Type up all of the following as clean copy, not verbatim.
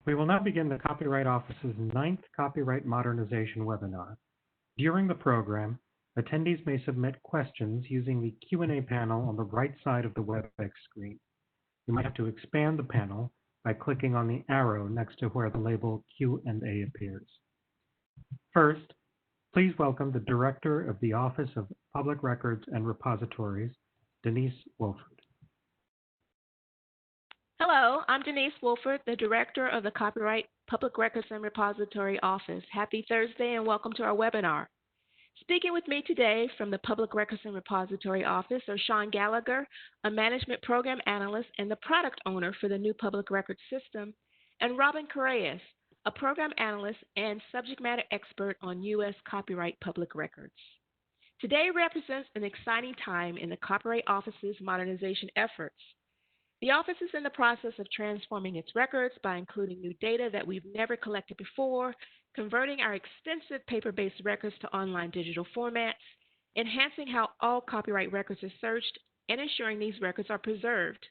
We will now begin the Copyright Office's ninth Copyright Modernization webinar. During the program, attendees may submit questions using the Q&A panel on the right side of the WebEx screen. You might have to expand the panel by clicking on the arrow next to where the label Q&A appears. First, please welcome the Director of the Office of Public Records and Repositories, Denise Wolford. Hello, I'm Denise Wolford, the Director of the Copyright Public Records and Repository Office. Happy Thursday and welcome to our webinar. Speaking with me today from the Public Records and Repository Office are Sean Gallagher, a Management Program Analyst and the Product Owner for the new Public Records System, and Robin Correas, a Program Analyst and Subject Matter Expert on U.S. Copyright Public Records. Today represents an exciting time in the Copyright Office's modernization efforts. The office is in the process of transforming its records by including new data that we've never collected before, converting our extensive paper-based records to online digital formats, enhancing how all copyright records are searched, and ensuring these records are preserved.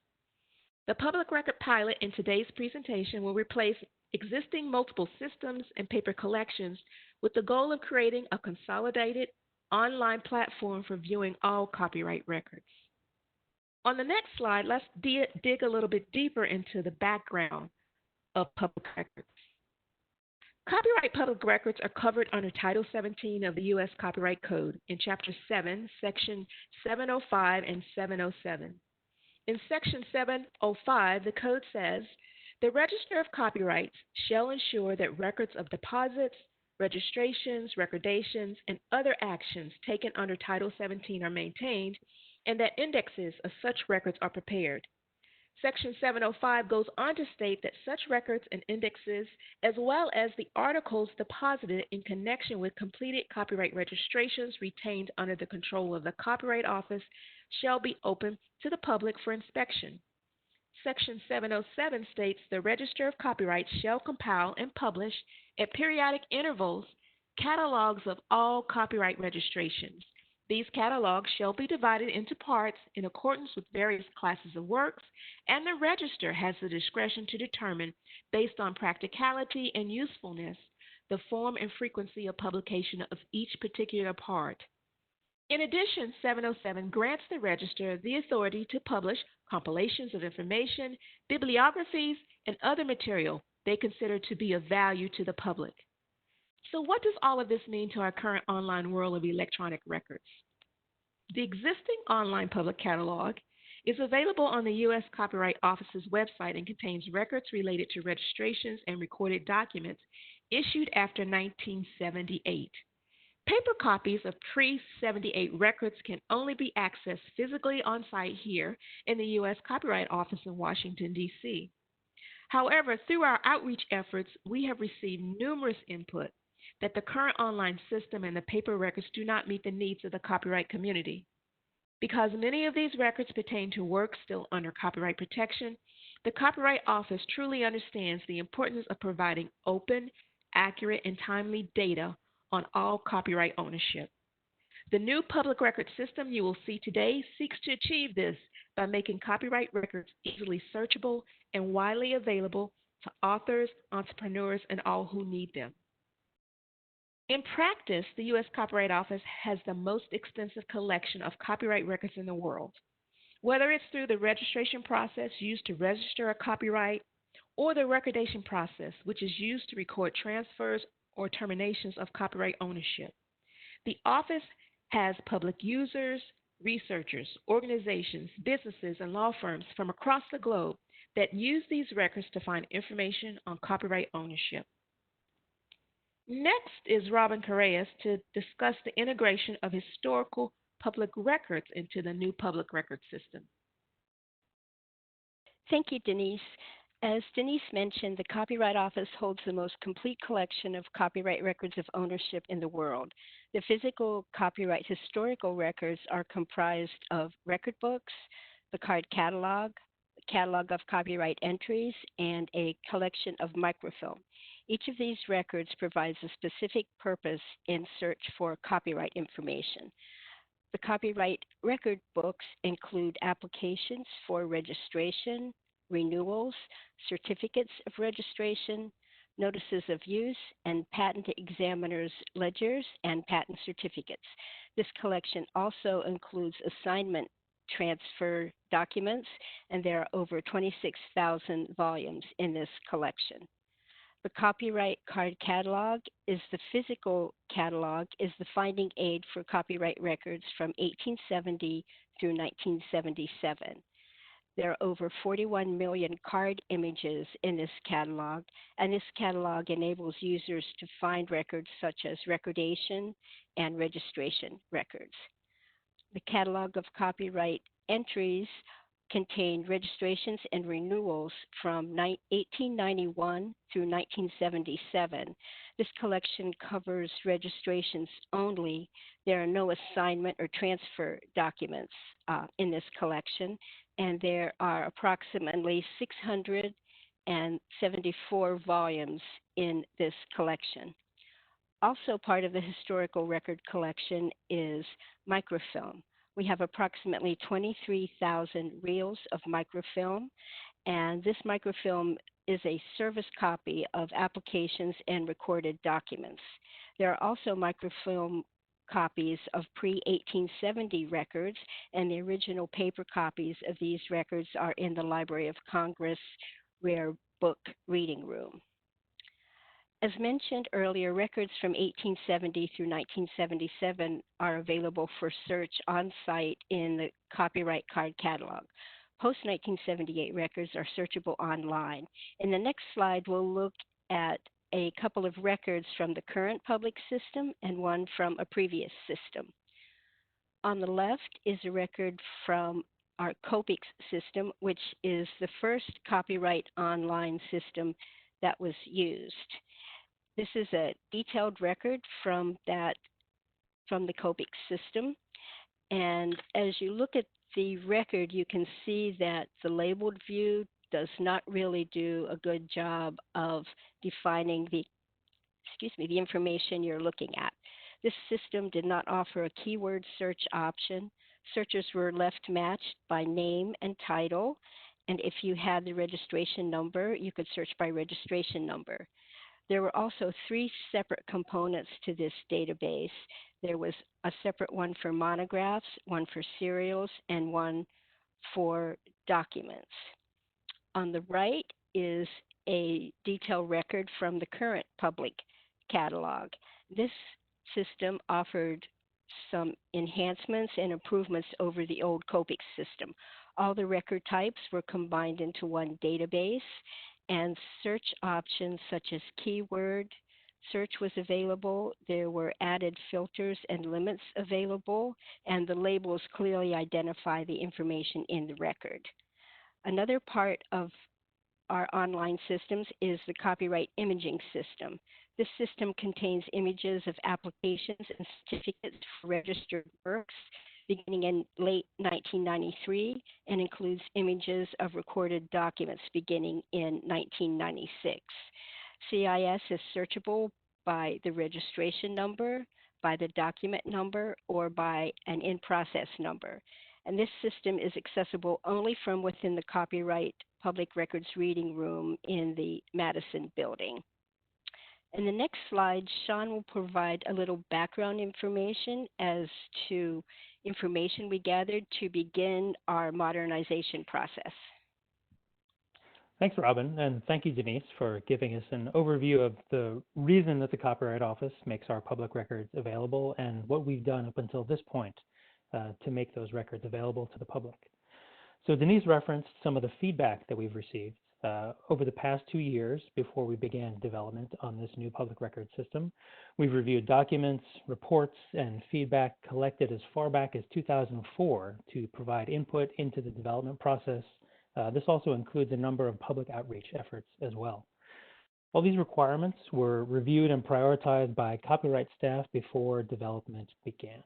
The public record pilot in today's presentation will replace existing multiple systems and paper collections with the goal of creating a consolidated online platform for viewing all copyright records. On the next slide, let's dig a little bit deeper into the background of public records. Copyright public records are covered under Title 17 of the U.S. Copyright Code in Chapter 7, Section 705 and 707. In Section 705, the Code says, "The Register of Copyrights shall ensure that records of deposits, registrations, recordations, and other actions taken under Title 17 are maintained, and that indexes of such records are prepared." Section 705 goes on to state that such records and indexes, as well as the articles deposited in connection with completed copyright registrations retained under the control of the Copyright Office, shall be open to the public for inspection. Section 707 states the Register of Copyrights shall compile and publish at periodic intervals catalogs of all copyright registrations. These catalogs shall be divided into parts in accordance with various classes of works, and the register has the discretion to determine, based on practicality and usefulness, the form and frequency of publication of each particular part. In addition, 707 grants the register the authority to publish compilations of information, bibliographies, and other material they consider to be of value to the public. So what does all of this mean to our current online world of electronic records? The existing online public catalog is available on the U.S. Copyright Office's website and contains records related to registrations and recorded documents issued after 1978. Paper copies of pre-78 records can only be accessed physically on site here in the U.S. Copyright Office in Washington, D.C. However, through our outreach efforts, we have received numerous input that the current online system and the paper records do not meet the needs of the copyright community. Because many of these records pertain to works still under copyright protection, the Copyright Office truly understands the importance of providing open, accurate, and timely data on all copyright ownership. The new public record system you will see today seeks to achieve this by making copyright records easily searchable and widely available to authors, entrepreneurs, and all who need them. In practice, the U.S. Copyright Office has the most extensive collection of copyright records in the world. Whether it's through the registration process used to register a copyright or the recordation process, which is used to record transfers or terminations of copyright ownership. The office has public users, researchers, organizations, businesses, and law firms from across the globe that use these records to find information on copyright ownership. Next is Robin Correas to discuss the integration of historical public records into the new public record system. Thank you, Denise. As Denise mentioned, the Copyright Office holds the most complete collection of copyright records of ownership in the world. The physical copyright historical records are comprised of record books, the card catalog, the catalog of copyright entries, and a collection of microfilm. Each of these records provides a specific purpose in search for copyright information. The copyright record books include applications for registration, renewals, certificates of registration, notices of use, and patent examiners' ledgers and patent certificates. This collection also includes assignment transfer documents, and there are over 26,000 volumes in this collection. The copyright card catalog is the physical catalog, is the finding aid for copyright records from 1870 through 1977. There are over 41 million card images in this catalog, and this catalog enables users to find records such as recordation and registration records. The catalog of copyright entries contained registrations and renewals from 1891 through 1977. This collection covers registrations only. There are no assignment or transfer documents in this collection, and there are approximately 674 volumes in this collection. Also part of the historical record collection is microfilm. We have approximately 23,000 reels of microfilm, and this microfilm is a service copy of applications and recorded documents. There are also microfilm copies of pre-1870 records, and the original paper copies of these records are in the Library of Congress Rare Book Reading Room. As mentioned earlier, records from 1870 through 1977 are available for search on site in the Copyright Card Catalog. Post 1978 records are searchable online. In the next slide, we'll look at a couple of records from the current public system and one from a previous system. On the left is a record from our COPIX system, which is the first copyright online system that was used. This is a detailed record from the COPIX system. And as you look at the record, you can see that the labeled view does not really do a good job of defining the information you're looking at. This system did not offer a keyword search option. Searchers were left matched by name and title. And if you had the registration number, you could search by registration number. There were also three separate components to this database. There was a separate one for monographs, one for serials, and one for documents. On the right is a detailed record from the current public catalog. This system offered some enhancements and improvements over the old COPIX system. All the record types were combined into one database, and search options such as keyword search was available. There were added filters and limits available, and the labels clearly identify the information in the record. Another part of our online systems is the copyright imaging system. This system contains images of applications and certificates for registered works beginning in late 1993 and includes images of recorded documents beginning in 1996. CIS is searchable by the registration number, by the document number, or by an in-process number. And this system is accessible only from within the Copyright Public Records Reading Room in the Madison building. In the next slide, Sean will provide a little background information as to information we gathered to begin our modernization process. Thanks, Robin, and thank you, Denise, for giving us an overview of the reason that the Copyright Office makes our public records available and what we've done up until this point to make those records available to the public. So Denise referenced some of the feedback that we've received over the past 2 years before we began development on this new public record system. We've reviewed documents, reports, and feedback collected as far back as 2004 to provide input into the development process. This also includes a number of public outreach efforts as well. All these requirements were reviewed and prioritized by copyright staff before development began.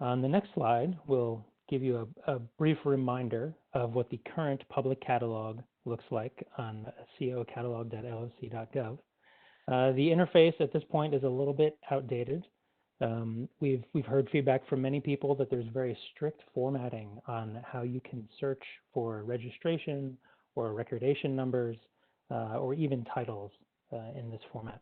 On the next slide, we'll give you a brief reminder of what the current public catalog looks like on cocatalog.loc.gov. The interface at this point is a little bit outdated. We've heard feedback from many people that there's very strict formatting on how you can search for registration or recordation numbers or even titles in this format.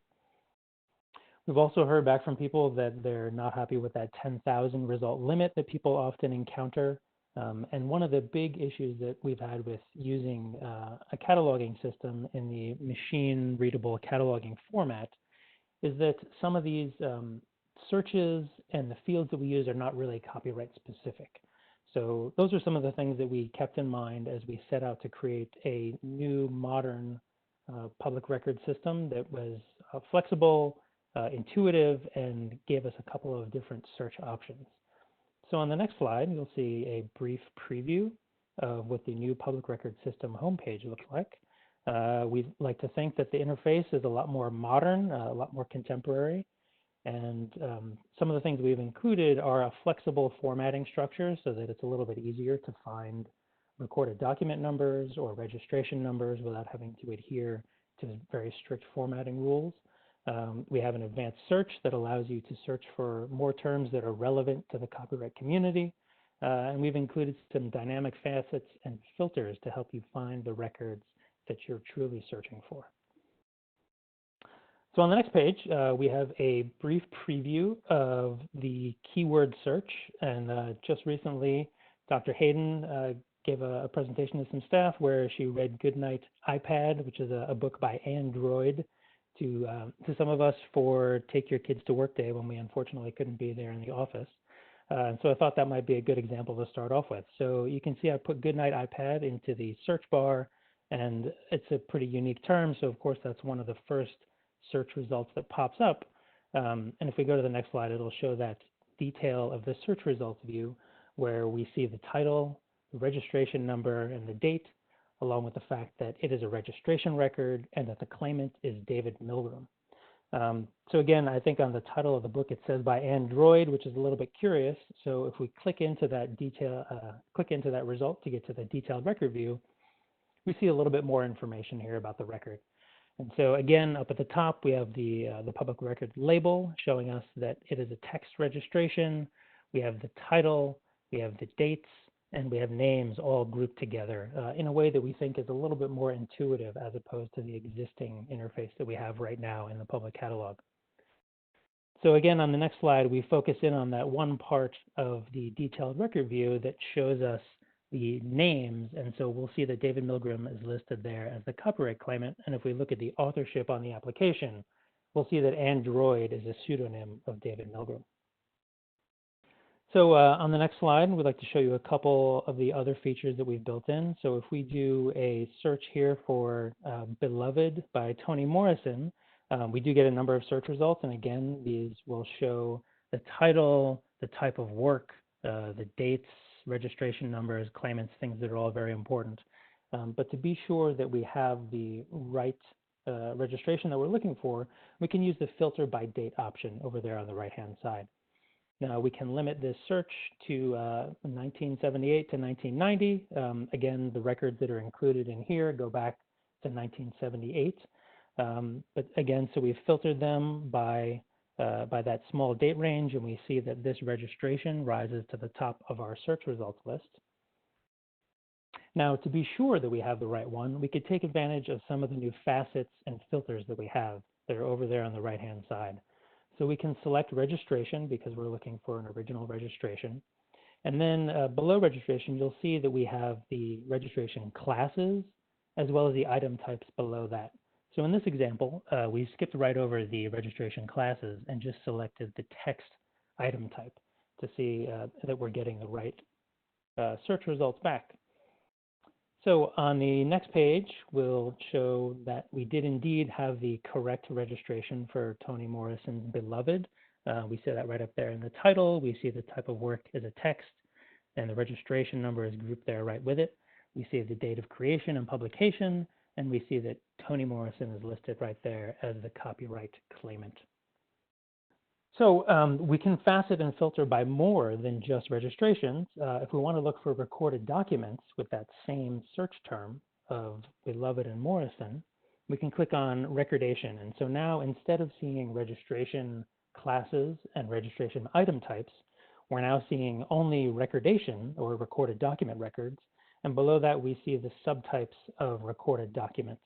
We've also heard back from people that they're not happy with that 10,000 result limit that people often encounter. And one of the big issues that we've had with using a cataloging system in the machine readable cataloging format is that some of these searches and the fields that we use are not really copyright specific. So those are some of the things that we kept in mind as we set out to create a new modern public record system that was flexible, intuitive, and gave us a couple of different search options. So on the next slide, you'll see a brief preview of what the new public record system homepage looks like. We'd like to think that the interface is a lot more modern, a lot more contemporary. And some of the things we've included are a flexible formatting structure so that it's a little bit easier to find recorded document numbers or registration numbers without having to adhere to very strict formatting rules. We have an advanced search that allows you to search for more terms that are relevant to the copyright community. And we've included some dynamic facets and filters to help you find the records that you're truly searching for. So on the next page, we have a brief preview of the keyword search. And just recently, Dr. Hayden gave a presentation to some staff where she read Goodnight iPad, which is a book by Android, to some of us for Take Your Kids to Work Day when we unfortunately couldn't be there in the office. So I thought that might be a good example to start off with. So you can see I put Goodnight iPad into the search bar, and it's a pretty unique term. So of course, that's one of the first search results that pops up. And if we go to the next slide, it'll show that detail of the search results view where we see the title, the registration number, and the date, along with the fact that it is a registration record and that the claimant is David Milgram. So again, I think on the title of the book, it says by Android, which is a little bit curious. So if we click into that result to get to the detailed record view, we see a little bit more information here about the record. And so again, up at the top, we have the public record label showing us that it is a text registration. We have the title, we have the dates, and we have names all grouped together in a way that we think is a little bit more intuitive as opposed to the existing interface that we have right now in the public catalog. So again, on the next slide, we focus in on that one part of the detailed record view that shows us the names. And so we'll see that David Milgram is listed there as the copyright claimant. And if we look at the authorship on the application, we'll see that Android is a pseudonym of David Milgram. So on the next slide, we'd like to show you a couple of the other features that we've built in. So if we do a search here for Beloved by Toni Morrison, we do get a number of search results. And again, these will show the title, the type of work, the dates, registration numbers, claimants, things that are all very important. But to be sure that we have the right registration that we're looking for, we can use the filter by date option over there on the right-hand side. Now we can limit this search to 1978 to 1990. Again, the records that are included in here go back to 1978. But again, so we've filtered them by that small date range, and we see that this registration rises to the top of our search results list. Now, to be sure that we have the right one, we could take advantage of some of the new facets and filters that we have that are over there on the right-hand side. So we can select registration because we're looking for an original registration. And then below registration, you'll see that we have the registration classes as well as the item types below that. So in this example, we skipped right over the registration classes and just selected the text item type to see that we're getting the right search results back. So on the next page, we'll show that we did indeed have the correct registration for Toni Morrison's Beloved. We see that right up there in the title. We see the type of work is a text, and the registration number is grouped there right with it. We see the date of creation and publication, and we see that Toni Morrison is listed right there as the copyright claimant. So we can facet and filter by more than just registrations. If we want to look for recorded documents with that same search term of Beloved and Morrison, we can click on recordation. And so now instead of seeing registration, classes, and registration item types, we're now seeing only recordation or recorded document records. And below that, we see the subtypes of recorded documents.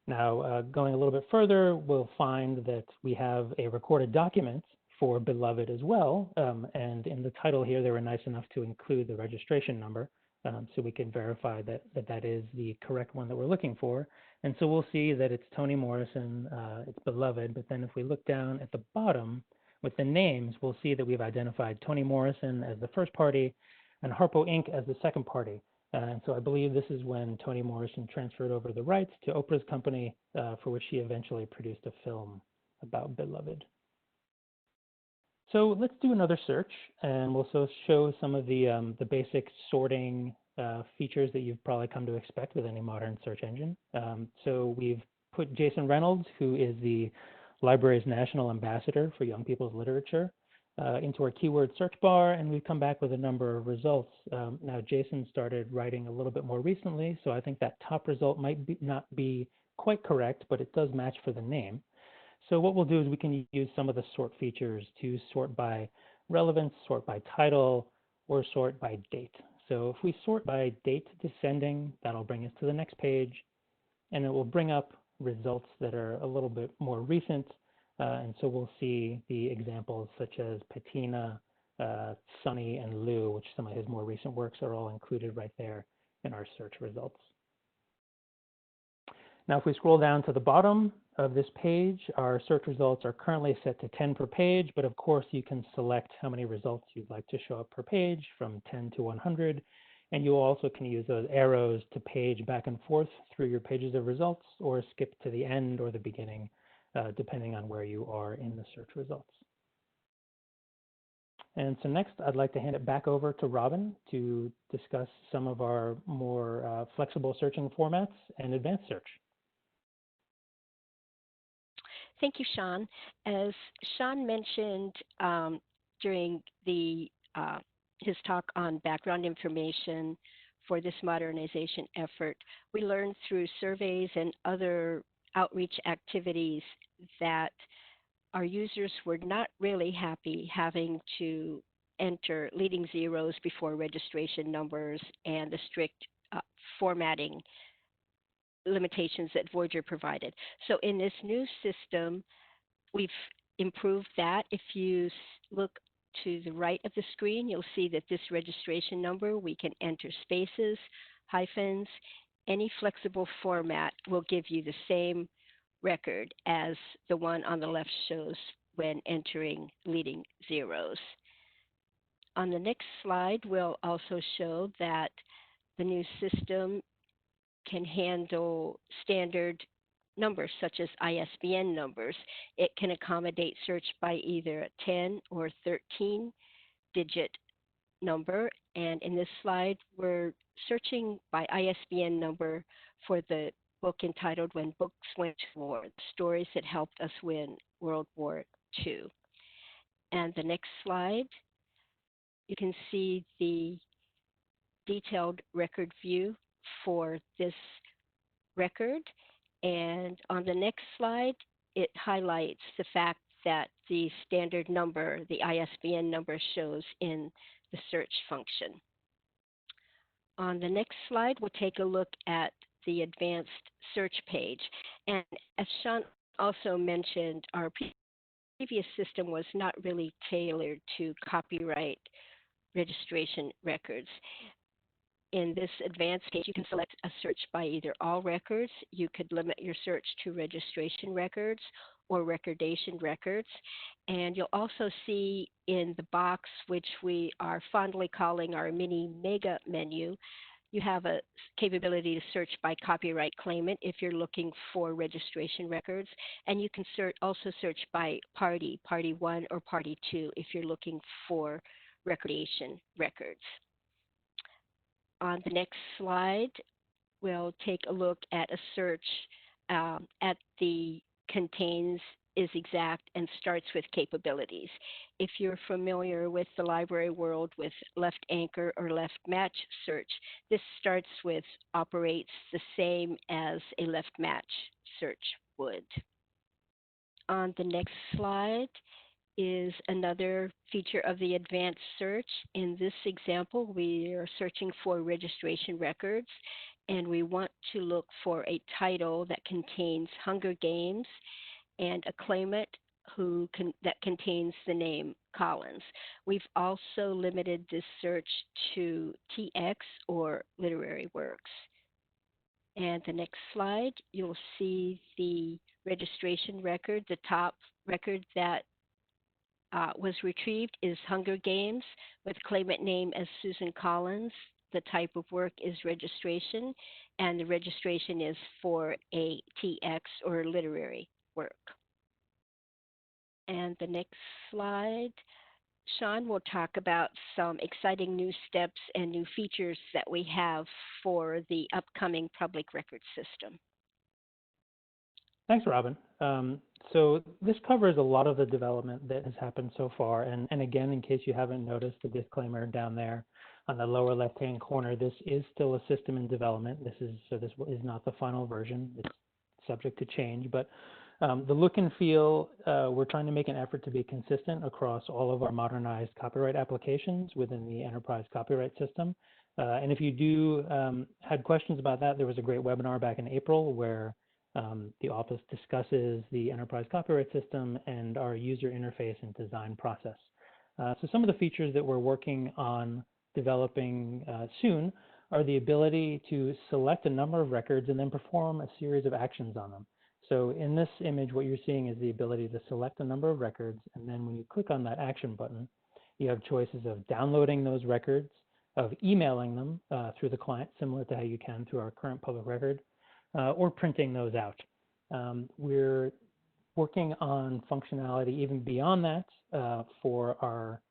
Now, going a little bit further, we'll find that we have a recorded document for Beloved as well. And in the title here, they were nice enough to include the registration number, so we can verify that is the correct one that we're looking for. And so we'll see that it's Toni Morrison, it's Beloved, but then if we look down at the bottom with the names, we'll see that we've identified Toni Morrison as the first party and Harpo Inc. as the second party. And so I believe this is when Toni Morrison transferred over the rights to Oprah's company, for which she eventually produced a film about Beloved. So let's do another search, and we'll also show some of the basic sorting features that you've probably come to expect with any modern search engine. So we've put Jason Reynolds, who is the library's national ambassador for young people's literature, into our keyword search bar, and we've come back with a number of results. Now, Jason started writing a little bit more recently, so I think that top result might not be quite correct, but it does match for the name. So what we'll do is we can use some of the sort features to sort by relevance, sort by title, or sort by date. So if we sort by date descending, that'll bring us to the next page, and it will bring up results that are a little bit more recent. And so we'll see the examples such as Patina, Sunny, and Lou, which some of his more recent works are all included right there in our search results. Now, if we scroll down to the bottom of this page, our search results are currently set to 10 per page, but of course you can select how many results you'd like to show up per page from 10 to 100. And you also can use those arrows to page back and forth through your pages of results or skip to the end or the beginning, depending on where you are in the search results. And so next, I'd like to hand it back over to Robin to discuss some of our more flexible searching formats and advanced search. Thank you, Sean. As Sean mentioned during his talk on background information for this modernization effort, we learned through surveys and other outreach activities that our users were not really happy having to enter leading zeros before registration numbers and the strict formatting limitations that Voyager provided. So in this new system, we've improved that. If you look to the right of the screen, you'll see that this registration number, we can enter spaces, hyphens, any flexible format will give you the same record as the one on the left shows when entering leading zeros. On the next slide, we'll also show that the new system can handle standard numbers such as ISBN numbers. It can accommodate search by either a 10 or 13 digit number. And in this slide, we're searching by ISBN number for the book entitled When Books Went to War, the stories that helped us win World War II. And the next slide, you can see the detailed record view for this record. And on the next slide, it highlights the fact that the standard number, the ISBN number, shows in the search function. On the next slide, we'll take a look at the advanced search page. And as Sean also mentioned, our previous system was not really tailored to copyright registration records. In this advanced page, you can select a search by either all records. You could limit your search to registration records or recordation records. And you'll also see in the box, which we are fondly calling our mini mega menu, you have a capability to search by copyright claimant if you're looking for registration records. And you can also search by party, party 1 or party 2 if you're looking for recordation records. On the next slide, we'll take a look at a search at the contains, is exact, and starts with capabilities. If you're familiar with the library world with left anchor or left match search, this starts with operates the same as a left match search would. on the next slide is another feature of the advanced search. In this example, we are searching for registration records, and we want to look for a title that contains Hunger Games and a claimant that contains the name Collins. We've also limited this search to TX or literary works. And the next slide, you'll see the registration record. The top record that was retrieved is Hunger Games with claimant name as Susan Collins. The type of work is registration, and the registration is for a TX or literary work. And the next slide, Sean will talk about some exciting new steps and new features that we have for the upcoming public record system. Thanks, Robin. So this covers a lot of the development that has happened so far. And again, in case you haven't noticed the disclaimer down there on the lower left-hand corner, this is still a system in development. This is not the final version. It's subject to change. But the look and feel, we're trying to make an effort to be consistent across all of our modernized copyright applications within the enterprise copyright system. And if you had questions about that, there was a great webinar back in April where the office discusses the enterprise copyright system and our user interface and design process. So some of the features that we're working on developing soon are the ability to select a number of records and then perform a series of actions on them. So in this image, what you're seeing is the ability to select a number of records, and then when you click on that action button, you have choices of downloading those records, of emailing them through the client, similar to how you can through our current public record, or printing those out. We're working on functionality even beyond that for our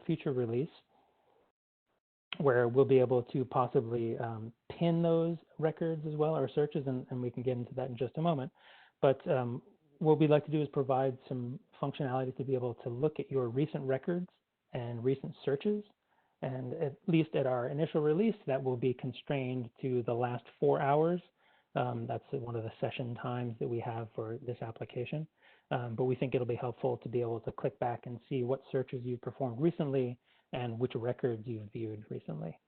future release, where we'll be able to possibly pin those records as well, or searches, and we can get into that in just a moment. But what we'd like to do is provide some functionality to be able to look at your recent records and recent searches. And at least at our initial release, that will be constrained to the last 4 hours. That's one of the session times that we have for this application. But we think it'll be helpful to be able to click back and see what searches you've performed recently and which records you've viewed recently.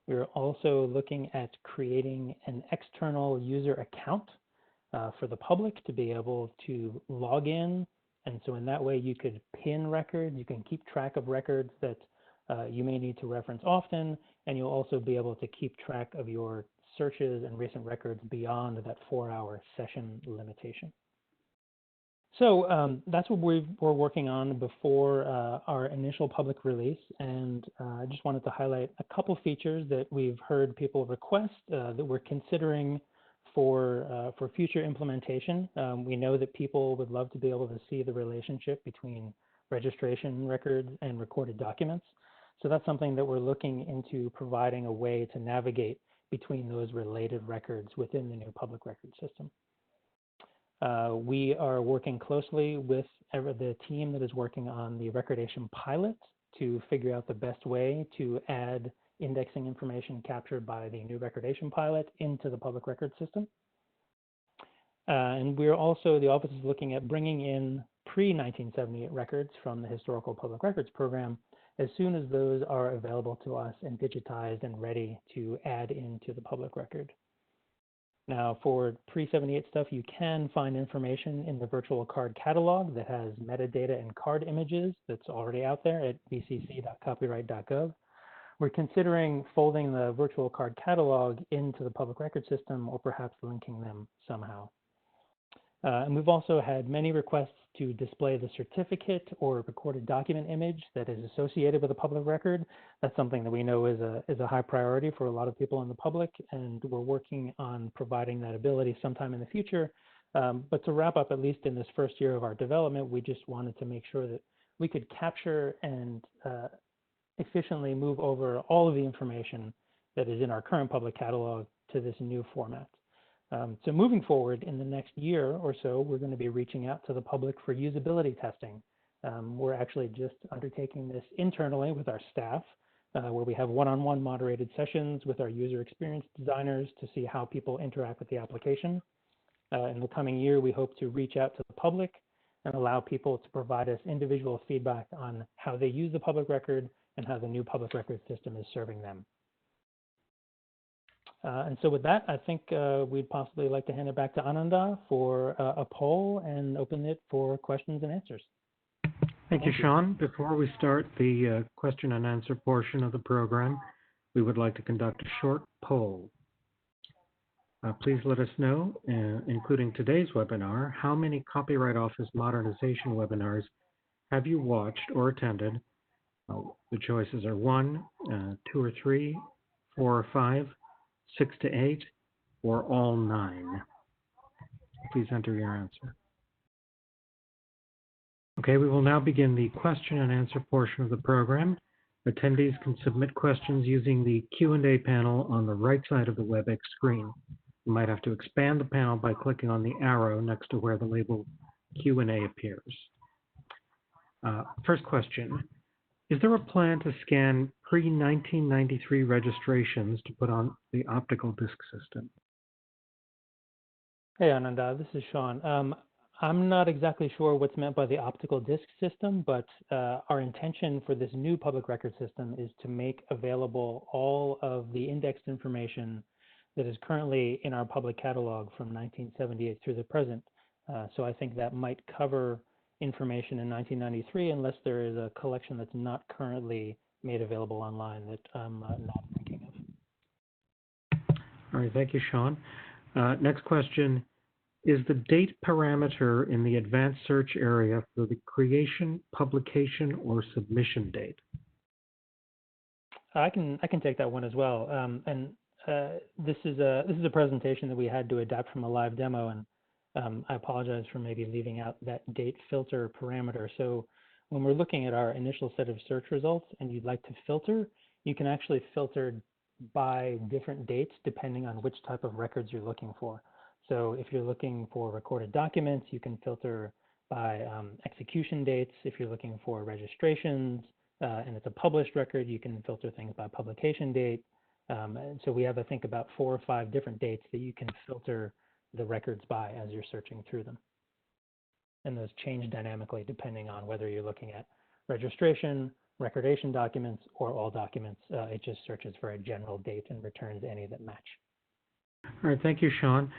We're also looking at creating an external user account for the public to be able to log in. And so in that way, you could pin records, you can keep track of records that you may need to reference often, and you'll also be able to keep track of your searches and recent records beyond that 4-hour session limitation. So that's what we're working on before our initial public release. And I just wanted to highlight a couple features that we've heard people request that we're considering for future implementation. We know that people would love to be able to see the relationship between registration records and recorded documents. So that's something that we're looking into, providing a way to navigate between those related records within the new public record system. We are working closely with the team that is working on the recordation pilot to figure out the best way to add indexing information captured by the new recordation pilot into the public record system. And we're also, the office is looking at bringing in pre-1978 records from the Historical Public Records Program as soon as those are available to us and digitized and ready to add into the public record. Now, for pre-78 stuff, you can find information in the virtual card catalog that has metadata and card images that's already out there at vcc.copyright.gov. We're considering folding the virtual card catalog into the public record system, or perhaps linking them somehow. And we've also had many requests to display the certificate or recorded document image that is associated with a public record. That's something that we know is a high priority for a lot of people in the public, and we're working on providing that ability sometime in the future. But to wrap up, at least in this first year of our development, we just wanted to make sure that we could capture and efficiently move over all of the information that is in our current public catalog to this new format. So moving forward in the next year or so, we're going to be reaching out to the public for usability testing. We're actually just undertaking this internally with our staff, where we have one-on-one moderated sessions with our user experience designers to see how people interact with the application. In the coming year, we hope to reach out to the public and allow people to provide us individual feedback on how they use the public record and how the new public record system is serving them. And so with that, I think we'd possibly like to hand it back to Ananda for a poll and open it for questions and answers. Thank you, Sean. Before we start the question and answer portion of the program, we would like to conduct a short poll. Please let us know, including today's webinar, how many Copyright Office modernization webinars have you watched or attended? The choices are 1, 2 or 3, 4 or 5, 6 to 8, or all 9. Please enter your answer. Okay, we will now begin the question and answer portion of the program. Attendees can submit questions using the Q&A panel on the right side of the WebEx screen. You might have to expand the panel by clicking on the arrow next to where the label Q&A appears. First question, is there a plan to scan pre-1993 registrations to put on the optical disc system? Hey, Ananda, this is Sean. I'm not exactly sure what's meant by the optical disc system, but our intention for this new public record system is to make available all of the indexed information that is currently in our public catalog from 1978 through the present. So I think that might cover information in 1993 unless there is a collection that's not currently made available online that I'm not thinking of. All right, thank you, Sean. Next question. Is the date parameter in the advanced search area for the creation, publication, or submission date? I can take that one as well. This is a presentation that we had to adapt from a live demo, and I apologize for maybe leaving out that date filter parameter. So when we're looking at our initial set of search results and you'd like to filter, you can actually filter by different dates depending on which type of records you're looking for. So if you're looking for recorded documents, you can filter by execution dates. If you're looking for registrations and it's a published record, you can filter things by publication date. And so we have, I think, about 4 or 5 different dates that you can filter the records by as you're searching through them. And those change dynamically depending on whether you're looking at registration, recordation documents, or all documents. It just searches for a general date and returns any that match. All right, thank you, Sean.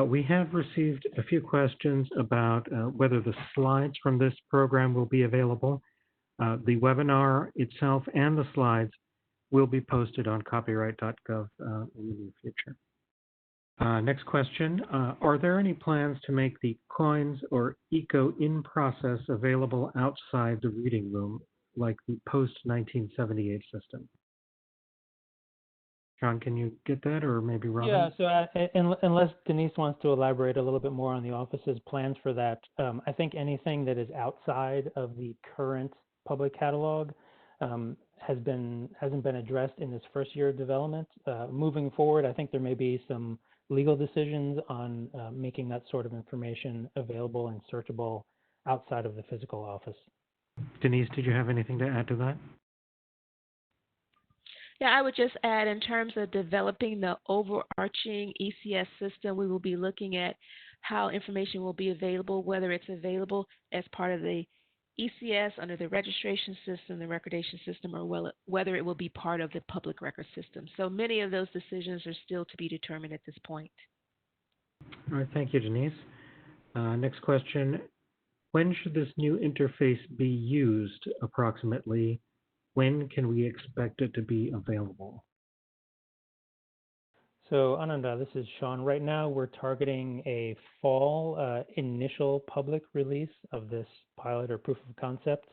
We have received a few questions about whether the slides from this program will be available. The webinar itself and the slides will be posted on copyright.gov in the near future. Next question, are there any plans to make the coins or eco in process available outside the reading room, like the post-1978 system? John, can you get that, or maybe Robin? Yeah, so unless Denise wants to elaborate a little bit more on the office's plans for that, I think anything that is outside of the current public catalog hasn't been addressed in this first year of development. Moving forward, I think there may be some legal decisions on making that sort of information available and searchable outside of the physical office. Denise, did you have anything to add to that? Yeah, I would just add, in terms of developing the overarching ECS system, we will be looking at how information will be available, whether it's available as part of the ECS under the registration system, the recordation system, or whether it will be part of the public record system. So many of those decisions are still to be determined at this point. All right, thank you, Denise. Next question. When should this new interface be used approximately? When can we expect it to be available? So Ananda, this is Sean. Right now, we're targeting a fall initial public release of this pilot or proof of concept,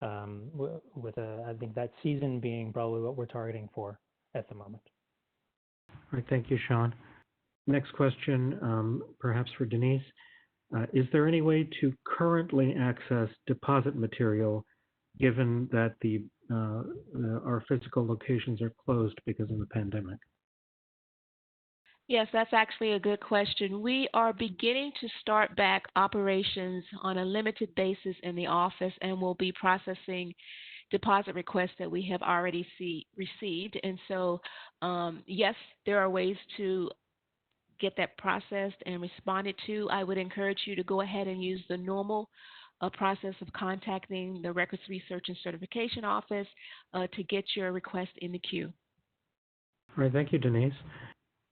with I think that season being probably what we're targeting for at the moment. All right, thank you, Sean. Next question, perhaps for Denise. Is there any way to currently access deposit material given that our physical locations are closed because of the pandemic? Yes, that's actually a good question. We are beginning to start back operations on a limited basis in the office, and we'll be processing deposit requests that we have already received. And so, yes, there are ways to get that processed and responded to, I would encourage you to go ahead and use the normal process of contacting the Records Research and Certification Office to get your request in the queue. All right, thank you, Denise.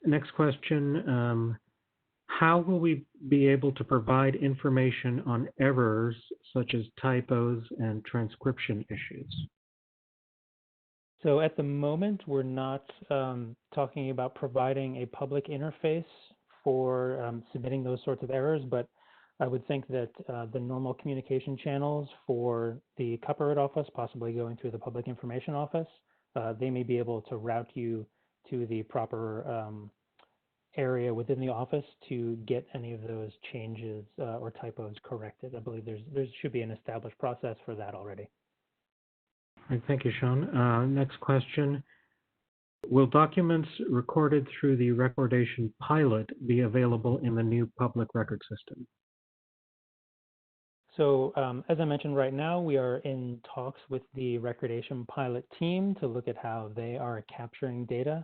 Next question. How will we be able to provide information on errors such as typos and transcription issues? So at the moment, we're not talking about providing a public interface for submitting those sorts of errors, but I would think that the normal communication channels for the Copyright Office, possibly going through the Public Information Office, they may be able to route you to the proper area within the office to get any of those changes or typos corrected. I believe there should be an established process for that already. All right, thank you, Sean. Next question. Will documents recorded through the recordation pilot be available in the new public record system? So as I mentioned, right now we are in talks with the recordation pilot team to look at how they are capturing data.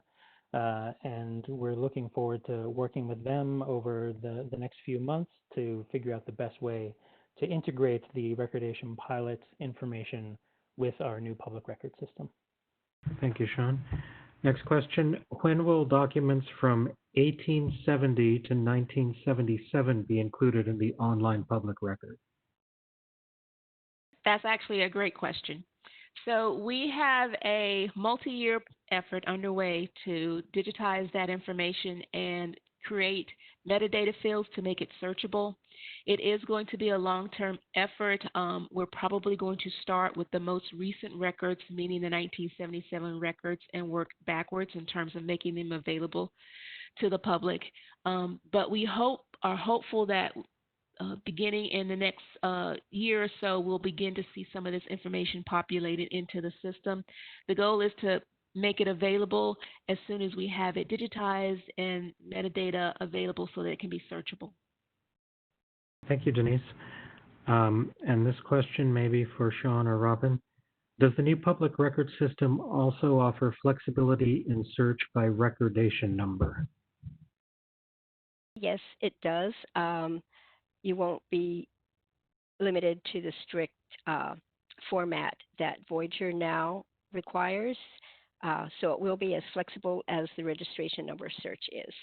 And we're looking forward to working with them over the next few months to figure out the best way to integrate the recordation pilot information with our new public record system. Thank you, Sean. Next question. When will documents from 1870 to 1977 be included in the online public record? That's actually a great question. So we have a multi-year effort underway to digitize that information and create metadata fields to make it searchable. It is going to be a long-term effort. We're probably going to start with the most recent records, meaning the 1977 records, and work backwards in terms of making them available to the public. But we are hopeful that beginning in the next year or so, we'll begin to see some of this information populated into the system. The goal is to make it available as soon as we have it digitized and metadata available so that it can be searchable. Thank you, Denise. And this question may be for Sean or Robin. Does the new public record system also offer flexibility in search by recordation number? Yes, it does. You won't be limited to the strict format that Voyager now requires. So it will be as flexible as the registration number search is.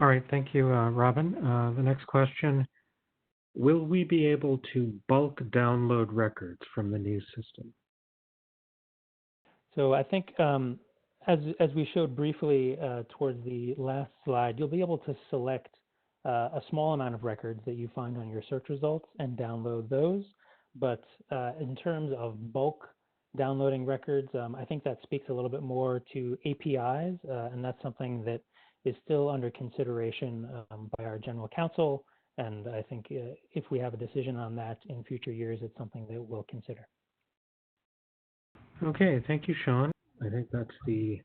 All right, thank you, Robin. The next question, will we be able to bulk download records from the new system? So I think as we showed briefly towards the last slide, you'll be able to select a small amount of records that you find on your search results and download those. But in terms of bulk downloading records, I think that speaks a little bit more to APIs, and that's something that is still under consideration by our general counsel. And I think if we have a decision on that in future years, it's something that we'll consider. Okay, thank you, Sean. I think that's the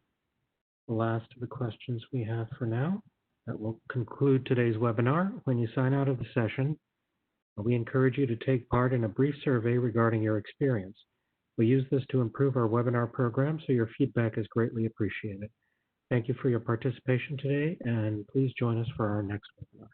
last of the questions we have for now. That will conclude today's webinar. When you sign out of the session, we encourage you to take part in a brief survey regarding your experience. We use this to improve our webinar program, so your feedback is greatly appreciated. Thank you for your participation today, and please join us for our next webinar.